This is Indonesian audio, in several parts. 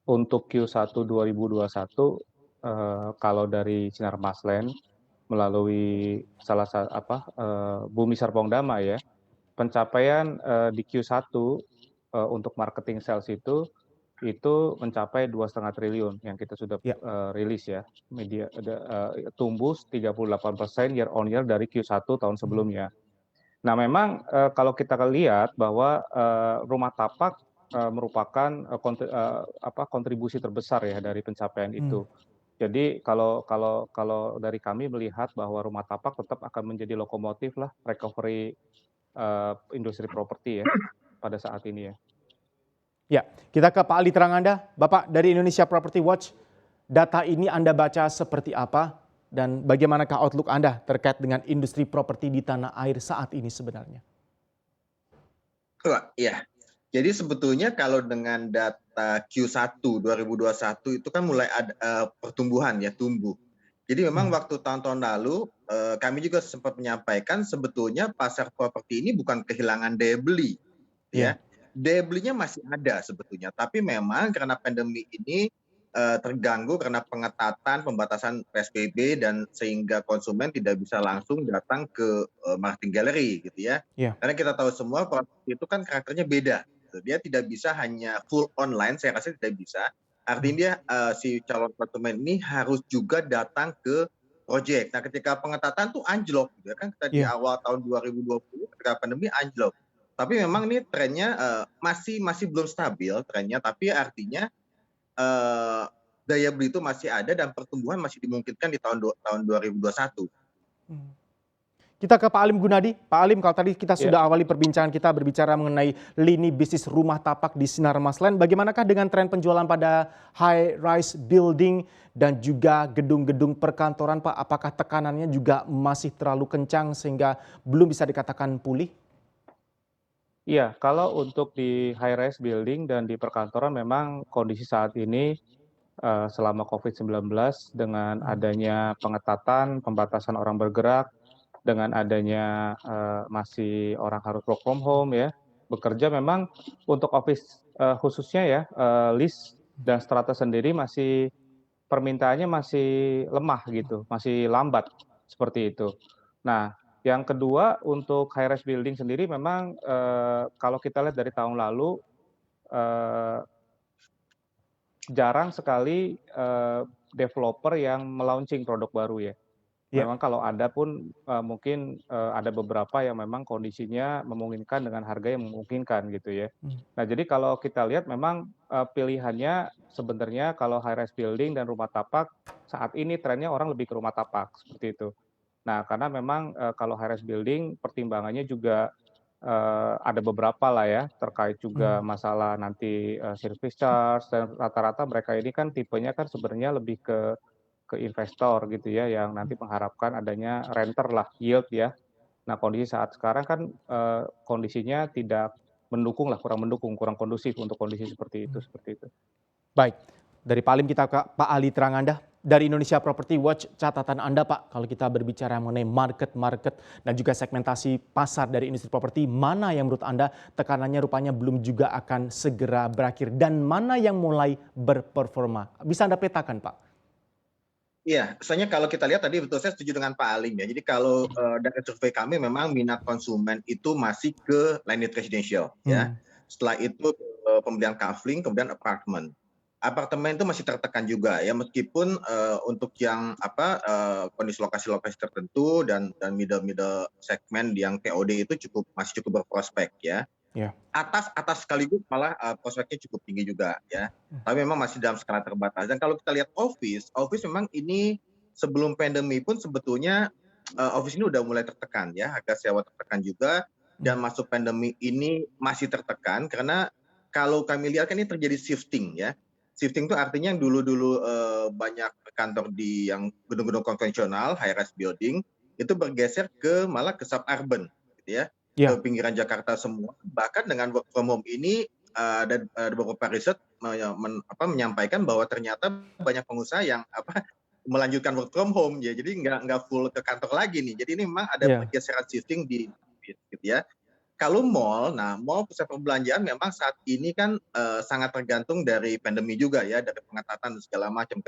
untuk Q1 2021, kalau dari Sinar Maslen melalui Bumi Serpong Damai ya, pencapaian, di Q1, untuk marketing sales itu mencapai 2,5 triliun yang kita sudah, Ya. rilis ya, tumbuh 38% year on year dari Q1 tahun sebelumnya. Nah memang, kalau kita lihat bahwa, rumah tapak, merupakan, kontribusi terbesar ya dari pencapaian Mmm. itu. Jadi kalau dari kami melihat bahwa rumah tapak tetap akan menjadi lokomotif lah recovery, industri properti ya, pada saat ini ya. Ya, kita ke Pak Ali Tranganda. Bapak dari Indonesia Property Watch, data ini Anda baca seperti apa? Dan bagaimanakah outlook Anda terkait dengan industri properti di tanah air saat ini sebenarnya? Iya. Jadi sebetulnya kalau dengan data Q1 2021 itu kan mulai ada, pertumbuhan ya, tumbuh. Jadi memang Mhm. waktu tahun-tahun lalu, kami juga sempat menyampaikan sebetulnya pasar properti ini bukan kehilangan daya beli, Iya. ya. Daya belinya masih ada sebetulnya, tapi memang karena pandemi ini, terganggu karena pengetatan, pembatasan PSBB dan sehingga konsumen tidak bisa langsung datang ke, marketing gallery gitu ya. Iya. Karena kita tahu semua properti itu kan karakternya beda gitu. Dia tidak bisa hanya full online, saya rasa tidak bisa. Artinya Mhm. dia, si calon konsumen ini harus juga datang ke project. Nah, ketika pengetatan tuh anjlok gitu ya kan, kita di Iya. awal tahun 2020 ketika pandemi anjlok. Tapi memang ini trennya, masih masih belum stabil trennya, tapi artinya, eee, daya beli itu masih ada dan pertumbuhan masih dimungkinkan di tahun 2021. Mmm. Kita ke Pak Alim Gunadi. Pak Alim, kalau tadi kita Ya. sudah awali perbincangan kita berbicara mengenai lini bisnis rumah tapak di Sinar Maslen, bagaimanakah dengan tren penjualan pada high rise building dan juga gedung-gedung perkantoran, Pak? Apakah tekanannya juga masih terlalu kencang sehingga belum bisa dikatakan pulih? Iya, kalau untuk di high rise building dan di perkantoran memang kondisi saat ini, selama COVID-19 dengan Mhm. adanya pengetatan, pembatasan orang bergerak, dengan adanya, masih orang harus work from home ya, bekerja memang untuk office, khususnya ya, list dan strata sendiri masih permintaannya masih lemah gitu, masih lambat, seperti itu. Nah, yang kedua untuk high rise building sendiri memang, kalau kita lihat dari tahun lalu, eee, jarang sekali, developer yang me-launching produk baru ya. Ya. Memang kalau ada pun, mungkin, ada beberapa yang memang kondisinya memungkinkan dengan harga yang memungkinkan gitu ya. Mmm. Nah jadi kalau kita lihat memang, pilihannya sebenarnya kalau high rise building dan rumah tapak, saat ini trennya orang lebih ke rumah tapak, seperti itu. Nah karena memang, kalau high rise building pertimbangannya juga, ada beberapa lah ya, terkait juga Mmm. masalah nanti, service charge dan rata-rata mereka ini kan tipenya kan sebenarnya lebih ke investor gitu ya, yang nanti mengharapkan adanya renter lah, yield ya. Nah, kondisi saat sekarang kan, kondisinya tidak mendukung lah, kurang mendukung, kurang kondusif untuk kondisi seperti itu Mmm. seperti itu. Baik, dari Pak Alim kita ke Pak Ali Tranganda. Dari Indonesia Property Watch, catatan Anda Pak, kalau kita berbicara mengenai market dan juga segmentasi pasar dari industri properti, mana yang menurut Anda tekanannya rupanya belum juga akan segera berakhir dan mana yang mulai berperforma? Bisa Anda petakan Pak? Iya, soalnya kalau kita lihat tadi betul saya setuju dengan Pak Alim ya. Jadi kalau, dari survei kami memang minat konsumen itu masih ke landed residential ya. Hmm. Setelah itu, pembelian kafling kemudian apartemen. Apartemen itu masih tertekan juga ya meskipun, untuk yang kondisi lokasi-lokasi tertentu dan middle segmen yang TOD itu masih cukup berprospek ya. Ya. Atas sekaligus malah, prospeknya cukup tinggi juga ya. Tapi memang masih dalam skala terbatas dan kalau kita lihat office memang ini sebelum pandemi pun sebetulnya, office ini udah mulai tertekan ya, harga sewa tertekan juga dan Hmm. masuk pandemi ini masih tertekan karena kalau kami lihat kan ini terjadi shifting ya. Shifting itu artinya yang dulu-dulu, banyak kantor di yang gedung-gedung konvensional, high rise building, itu bergeser malah ke suburban gitu ya. Ke Ya. pinggiran Jakarta semua, bahkan dengan work from home ini, ada beberapa riset menyampaikan bahwa ternyata banyak pengusaha yang melanjutkan work from home ya, jadi nggak full ke kantor lagi nih. Jadi ini memang ada Ya. pergeseran shifting di gitu ya. kalau mall, nah mall pusat perbelanjaan memang saat ini kan sangat tergantung dari pandemi juga ya, dari pengetatan dan segala macam.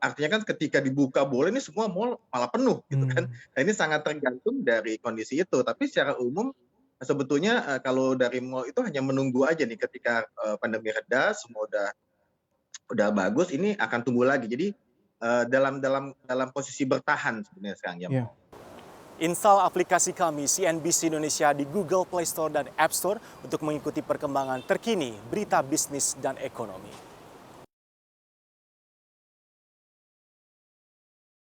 Artinya kan ketika dibuka boleh ini semua mall malah penuh gitu kan. Hmm. Nah, ini sangat tergantung dari kondisi itu. Tapi secara umum sebetulnya kalau dari mall itu hanya menunggu aja nih ketika pandemi reda, semua udah bagus, ini akan tumbuh lagi. Jadi dalam posisi bertahan sebenarnya sekarang ya Ya. mall. Install aplikasi kami CNBC Indonesia di Google Play Store dan App Store untuk mengikuti perkembangan terkini berita bisnis dan ekonomi.